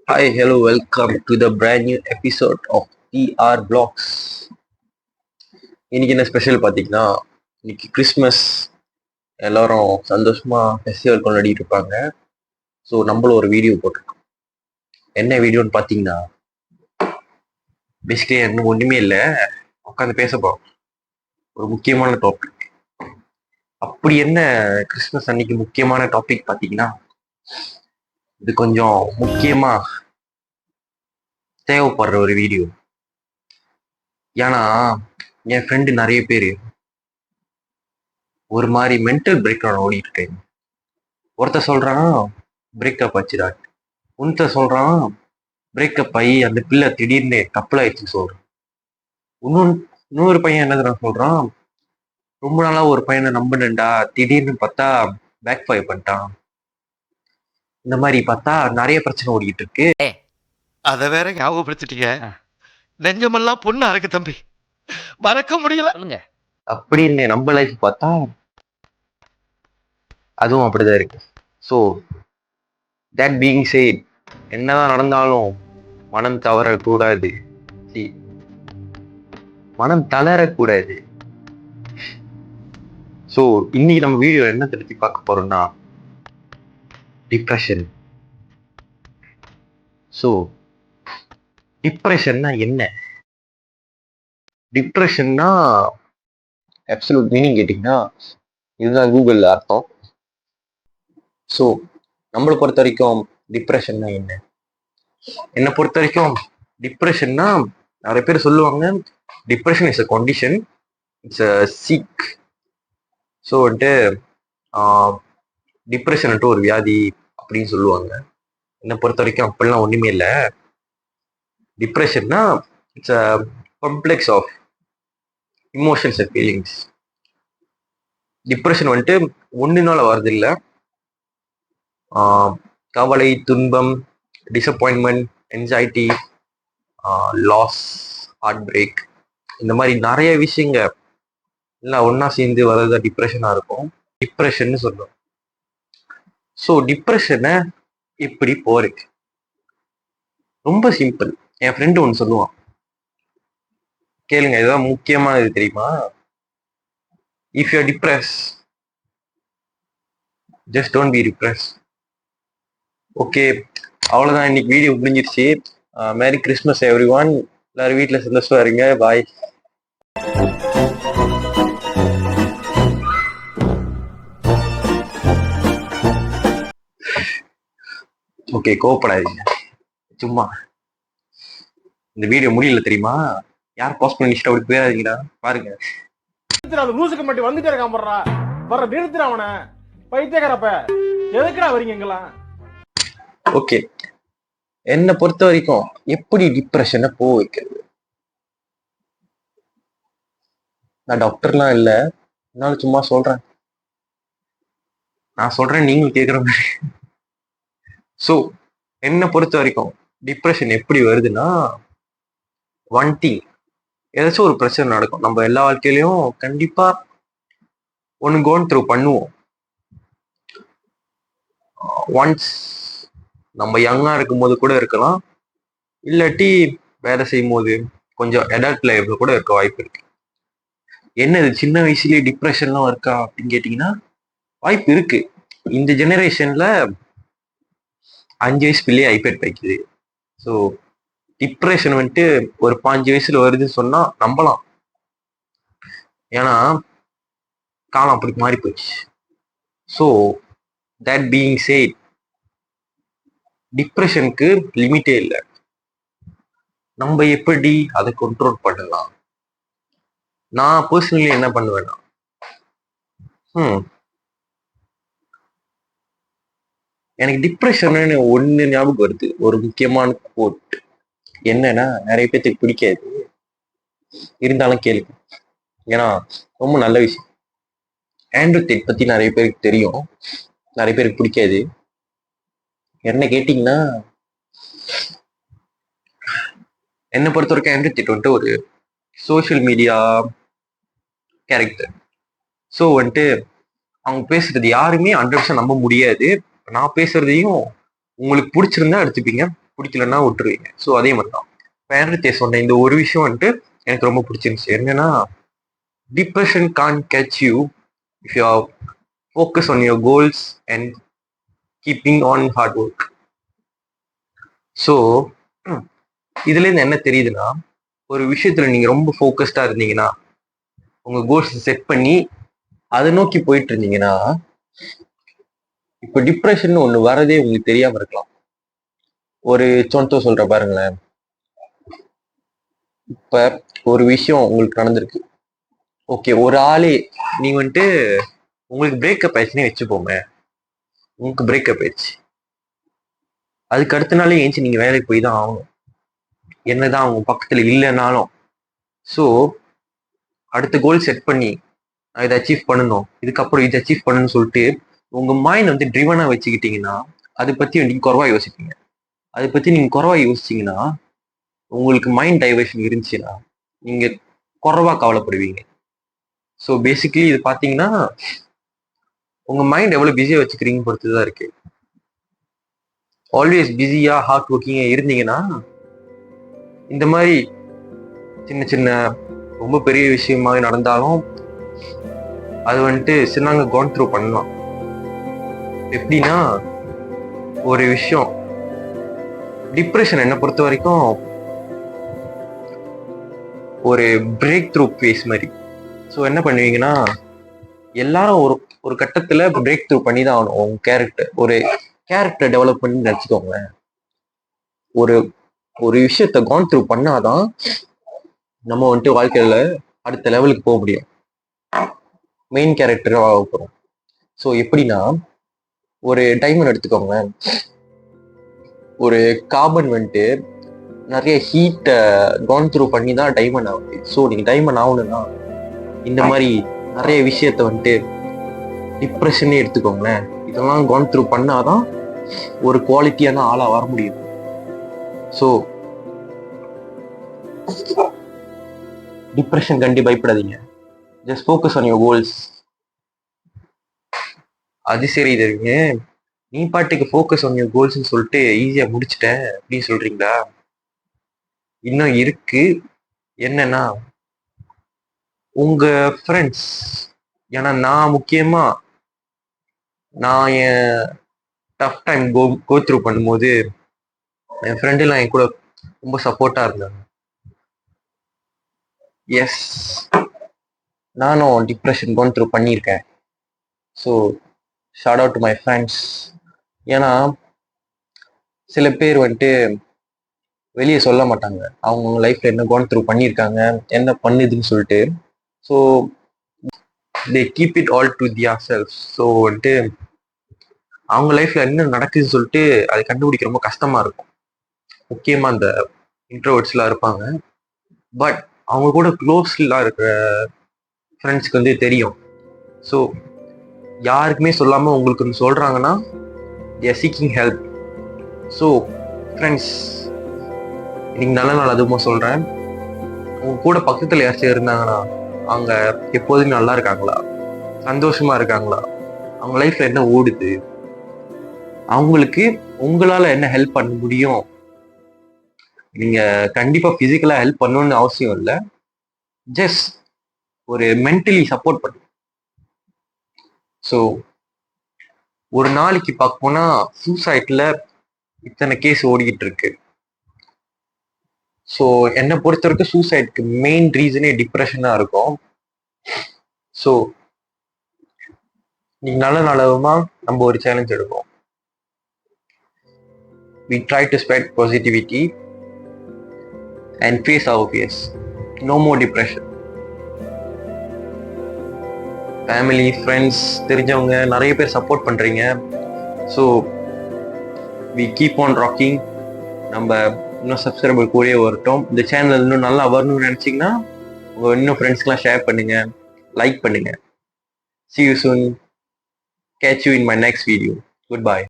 Hi, hello, welcome to the brand new episode of TR Vlogs. இன்னைக்கு என்ன special பார்த்தீங்கன்னா, இன்னைக்கு கிறிஸ்மஸ் எல்லாரும் சந்தோஷமா ஃபெஸ்டிவல் கொண்டாடிட்டு இருப்பாங்க. ஸோ நம்மளும் ஒரு வீடியோ போட்டிருக்கோம். என்ன வீடியோன்னு பார்த்தீங்கன்னா, பேசிக்கலி என்ன ஒன்றுமே இல்லை, உட்காந்து பேச போகிறோம். ஒரு முக்கியமான டாபிக். அப்படி என்ன கிறிஸ்மஸ் அன்னைக்கு முக்கியமான டாபிக் பார்த்தீங்கன்னா, இது கொஞ்சம் முக்கியமா தேவைப்படுற ஒரு வீடியோ. ஏன்னா என் ஃப்ரெண்டு நிறைய பேர் ஒரு மாதிரி மென்டல் பிரேக் டவுன் ஓடிட்டு இருக்கேன். ஒருத்தர் சொல்றான் பிரேக்கப் ஆச்சுடா, ஒருத்தர் சொல்றான் பிரேக்கப் ஆகி அந்த பிள்ளை திடீர்னு கப்பல் ஆயிடுச்சு சொல்றான். இன்னொரு பையன் என்ன சொல்றான், ரொம்ப நாளா ஒரு பையனை நம்பினேன்டா, திடீர்னு பார்த்தா பேக் ஃபயர் பண்ணிட்டான். இந்த மாதிரி பார்த்தா நிறைய பிரச்சனை ஓடிக்கிட்டு இருக்கு. அத வேற ஞாபகப்படுத்திட்டீங்க. நெஞ்சமெல்லாம் பொண்ணா இருக்கு தம்பி, மறக்க முடியல. அப்படின்னு நம்ம லைஃப் பார்த்தா அதுவும் அப்படிதான் இருக்கு. ஸோ தட் பீயிங் சேட், என்னதான் நடந்தாலும் மனம் தவறக்கூடாது, மனம் தளரக்கூடாது. ஸோ இன்னைக்கு நம்ம வீடியோ என்ன திருப்பி பார்க்க போறோம்னா டிப்ரெஷன். ஸோ டிப்ரெஷன்னா என்ன? டிப்ரெஷன்னா அப்சல்யூட் மீனிங் கேட்டிங்கன்னா இதுதான் கூகுளில் அர்த்தம். ஸோ நம்மளை பொறுத்த வரைக்கும் டிப்ரெஷன்னா என்ன? என்னை பொறுத்த வரைக்கும் டிப்ரெஷன்னா நிறைய பேர் சொல்லுவாங்க depression is a condition, it's a sick. So வந்துட்டு டிப்ரெஷன்ட்டு ஒரு வியாதி அப்படின்னு சொல்லுவாங்க. என்னை பொறுத்த வரைக்கும் அப்படிலாம் ஒன்றுமே இல்லை. டிப்ரெஷன்னா it's a complex of emotions and feelings. Depression வந்துட்டு ஒன்றுனால வருது இல்லை. கவலை, துன்பம், disappointment, anxiety, loss, heartbreak, இந்த மாதிரி நிறைய விஷயங்க எல்லாம் ஒன்றா சேர்ந்து வர்றது டிப்ரெஷனாக இருக்கும். டிப்ரெஷன்னு சொல்லுவோம். ஸோ டிப்ரெஷனை எப்படி போறீங்க? ரொம்ப சிம்பிள். என் ஃப்ரெண்டு ஒன்று சொல்லுவான், கேளுங்க, இதுதான் முக்கியமானது தெரியுமா? If you R depress, just don't be depress. Okay, அவ்வளோதான், இன்னைக்கு வீடியோ முடிஞ்சிருச்சு. Merry Christmas every one. எல்லாரும் வீட்டில் சந்தோஷமா இருங்க. பாய். ஓகே, கோவப்படாதீங்க, சும்மா இந்த வீடியோ முடியல தெரியுமா? யார் போஸ்ட் பண்ணி அப்படி போயிடாதீங்கடா. பாருங்க, லூசுக்கு மட்டும் வந்துட்டே இருக்கான் போடுறா, வர நிறுத்துற அவனை. பைத்தியக்காரப்ப எதுக்குடா வரீங்க எங்கெல்லாம்? ஓகே, என்னை பொறுத்த வரைக்கும் எப்படி டிப்ரெஷனை போக வைக்கிறது? நான் டாக்டர்லாம் இல்லை, என்னால சும்மா சொல்றேன். நான் சொல்றேன், நீங்களும் கேட்குற மாதிரி. ஸோ என்னை பொறுத்த வரைக்கும் டிப்ரெஷன் எப்படி வருதுன்னா, ஒன் திங், ஏதாச்சும் ஒரு பிரச்சனை நடக்கும் நம்ம எல்லா வாழ்க்கையிலையும். கண்டிப்பா ஒன்று கோன் த்ரூ பண்ணுவோம். ஒன்ஸ் நம்ம யங்கா இருக்கும்போது கூட இருக்கலாம், இல்லாட்டி வேலை செய்யும் போது கொஞ்சம் அடல்ட் லைஃப்ல கூட இருக்க வாய்ப்பு இருக்கு. என்னது சின்ன வயசுலயே டிப்ரெஷன்லாம் இருக்கா அப்படின்னு கேட்டீங்கன்னா வாய்ப்பு இருக்கு. இந்த ஜெனரேஷன்ல 5 வயசு பிள்ளையே ஐபேட் வைக்குது. ஸோ டிப்ரெஷன் வந்துட்டு ஒரு 5 வயசுல வருதுன்னு சொன்னா நம்பலாம். ஏன்னா காலம் அப்படி மாறி போச்சு. ஸோ தட் பீயிங் சேட், டிப்ரெஷனுக்கு லிமிட்டே இல்லை. நம்ம எப்படி அதை கண்ட்ரோல் பண்ணலாம்? நான் பர்சனலி என்ன பண்ணுவேன்னா, எனக்கு டிப்ரெஷன் ஒண்ணு ஞாபகம் வருது, ஒரு முக்கியமான கோட். என்னன்னா, நிறைய பேருக்கு பிடிக்காது, இருந்தாலும் கேளுங்க, ஏன்னா ரொம்ப நல்ல விஷயம். ஆண்ட்ரூ டேட் பத்தி நிறைய பேருக்கு தெரியும், நிறைய பேருக்கு பிடிக்காது. என்ன கேட்டீங்கன்னா, என்னை பொறுத்த வரைக்கும் ஆண்ட்ரூ டேட் வந்துட்டு ஒரு சோசியல் மீடியா கேரக்டர். ஸோ வந்துட்டு அவங்க பேசுறது யாருமே 100% நம்ப முடியாது. நான் பேசுறதையும் உங்களுக்கு பிடிச்சிருந்தா எடுத்துப்பீங்க, பிடிக்கலன்னா விட்டுருவீங்க. ஸோ அதே மாதிரி தான் பேரத்தை சொன்ன இந்த ஒரு விஷயம் வந்துட்டு எனக்கு ரொம்ப பிடிச்சிருந்துச்சு. என்னன்னா, depression can catch you if you are focus on your goals and keeping on hard work. So இதுலேருந்து என்ன தெரியுதுன்னா, ஒரு விஷயத்துல நீங்க ரொம்ப ஃபோக்கஸ்டா இருந்தீங்கன்னா, உங்க கோல்ஸ் செட் பண்ணி அதை நோக்கி போயிட்டு இருந்தீங்கன்னா, இப்போ டிப்ரெஷன் ஒண்ணு வரதே உங்களுக்கு தெரியாம இருக்கலாம். ஒரு சொந்தம் சொல்ற பாருங்களேன். இப்ப ஒரு விஷயம் உங்களுக்கு நடந்திருக்கு. ஓகே, ஒரு ஆளே நீங்க வந்துட்டு உங்களுக்கு பிரேக்கப் ஆயிடுச்சுன்னே வச்சுப்போமே. உங்களுக்கு பிரேக்கப் ஆயிடுச்சு. அதுக்கு அடுத்த நாளே ஏஞ்சி நீங்க வேலைக்கு போய் தான் ஆகணும். என்னதான் அவங்க பக்கத்துல இல்லைன்னாலும். ஸோ அடுத்த கோல் செட் பண்ணி நான் இதை அச்சீவ் பண்ணணும், இதுக்கப்புறம் இதை அச்சீவ் பண்ணணும்னு சொல்லிட்டு உங்க மைண்ட் வந்து ட்ரிவனா வச்சுக்கிட்டீங்கன்னா, அதை பத்தி நீங்க குறைவா யோசிப்பீங்க. அதை பத்தி நீங்க குறைவா யோசிச்சீங்கன்னா, உங்களுக்கு மைண்ட் டைவர்ஷன் இருந்துச்சுன்னா நீங்க குறைவா கவலைப்படுவீங்க. ஸோ பேசிக்கலி இது பாத்தீங்கன்னா, உங்க மைண்ட் எவ்வளவு பிஸியா வச்சுக்கிறீங்க பொறுத்துதான் இருக்கு. ஆல்வேஸ் பிஸியா ஹார்ட் ஒர்க்கிங்கா இருந்தீங்கன்னா, இந்த மாதிரி சின்ன சின்ன ரொம்ப பெரிய விஷயமா நடந்தாலும் அது வந்துட்டு சின்னங்க கோன் த்ரூ பண்ணலாம். எப்படின்னா, ஒரு விஷயம் டிப்ரெஷன் என்ன பொறுத்த வரைக்கும் ஒரு பிரேக் த்ரூ ஃபேஸ் மாதிரி. ஸோ என்ன பண்ணுவீங்கன்னா, எல்லாரும் ஒரு ஒரு கட்டத்துல பிரேக் த்ரூ பண்ணி தான் ஆகணும். உங்க ஒரு கேரக்டர் டெவலப் பண்ணி நினச்சிக்கோங்களேன். ஒரு ஒரு விஷயத்த கான் த்ரூ பண்ணாதான் நம்ம வந்துட்டு வாழ்க்கையில அடுத்த லெவலுக்கு போக முடியும், மெயின் கேரக்டரா ஆக போறோம். ஸோ எப்படின்னா, ஒரு டைமண்ட் எடுத்துக்கோங்களேன். ஒரு கார்பன் வந்துட்டு நிறைய ஹீட்டை கான் த்ரூ பண்ணி தான் டைமண்ட் ஆகுது. ஸோ நீங்க டைமண்ட் ஆகணும்னா இந்த மாதிரி நிறைய விஷயத்த வந்துட்டு டிப்ரெஷனே எடுத்துக்கோங்களேன், இதெல்லாம் கான் த்ரூ பண்ணாதான் ஒரு குவாலிட்டியான ஆளா வர முடியும். ஸோ டிப்ரெஷன் கண்டி பயப்படாதீங்க. Just focus on your goals. அது சரி, தெரியுங்க நீ பாட்டுக்கு ஃபோக்கஸ் ஆன் யுவர் கோல்ஸ்ன்னு சொல்லிட்டு ஈஸியா முடிச்சிட்டேன் அப்படின்னு சொல்றீங்களா? இன்னும் இருக்கு. என்னன்னா, உங்க ஃப்ரெண்ட்ஸ், ஏன்னா நான் முக்கியமா நான் என் டஃப் டைம் கோ த்ரூ பண்ணும்போது என் ஃப்ரெண்டு எல்லாம் என் கூட ரொம்ப சப்போர்ட்டா இருந்தாங்க. எஸ், நானும் டிப்ரெஷன் கோன் த்ரூ பண்ணியிருக்கேன். So short out to my friends. ஏன்னா சில பேர் வந்துட்டு வெளியே சொல்ல மாட்டாங்க அவங்க லைஃப்ல என்ன கோன் த்ரூ பண்ணியிருக்காங்க, என்ன பண்ணுதுன்னு சொல்லிட்டு. So they keep it all to their self. So வந்துட்டு அவங்க லைஃப்ல என்ன நடக்குதுன்னு சொல்லிட்டு அதை கண்டுபிடிக்க ரொம்ப கஷ்டமா இருக்கும். முக்கியமா அந்த இன்ட்ரோவர்ட்ஸ்லாம் இருப்பாங்க. பட் அவங்க கூட க்ளோஸ்லாம் இருக்கிற ஃப்ரெண்ட்ஸ்க்கு வந்து தெரியும். ஸோ யாருக்குமே சொல்லாம உங்களுக்கு ஒன்று சொல்றாங்கன்னா they are seeking help. So friends, இன்னைக்கு நல்ல நாள் அதுவும் சொல்றேன். உங்க கூட பக்கத்துல யாராச்சும் இருந்தாங்கன்னா அவங்க எப்போதுமே நல்லா இருக்காங்களா, சந்தோஷமா இருக்காங்களா, அவங்க லைஃப்ல என்ன ஓடுது, அவங்களுக்கு உங்களால என்ன ஹெல்ப் பண்ண முடியும். நீங்க கண்டிப்பா பிசிக்கலா ஹெல்ப் பண்ணணும்னு அவசியம் இல்லை, ஜஸ்ட் ஒரு மென்டலி சப்போர்ட் பண்ணு. ஸோ ஒரு நாளைக்கு பார்க்க போனா சூசைட்ல இத்தனை கேஸ் ஓடிக்கிட்டு இருக்கு. ஸோ என்னை பொறுத்த வரைக்கும் சூசைட்க்கு மெயின் ரீசனே டிப்ரெஷனா இருக்கும். ஸோ நீங்க நல்ல நல்லமா நம்ம ஒரு சேலஞ்ச் எடுப்போம். We try to spread positivity and face our fears. No more depression. Family, friends, தெரிஞ்சவங்க நிறைய பேர் சப்போர்ட் பண்றீங்க. So we keep on rocking. நம்ம இன்னும் சப்ஸ்கிரைபர் கூடயே வரட்டும். இந்த சேனல் இன்னும் நல்லா வரணும்னு நினைச்சீங்கன்னா உங்க இன்னும் ஃப்ரெண்ட்ஸ்க்கெல்லாம் ஷேர் பண்ணுங்க, லைக் பண்ணுங்க. See you soon. Catch you in my next video. Goodbye.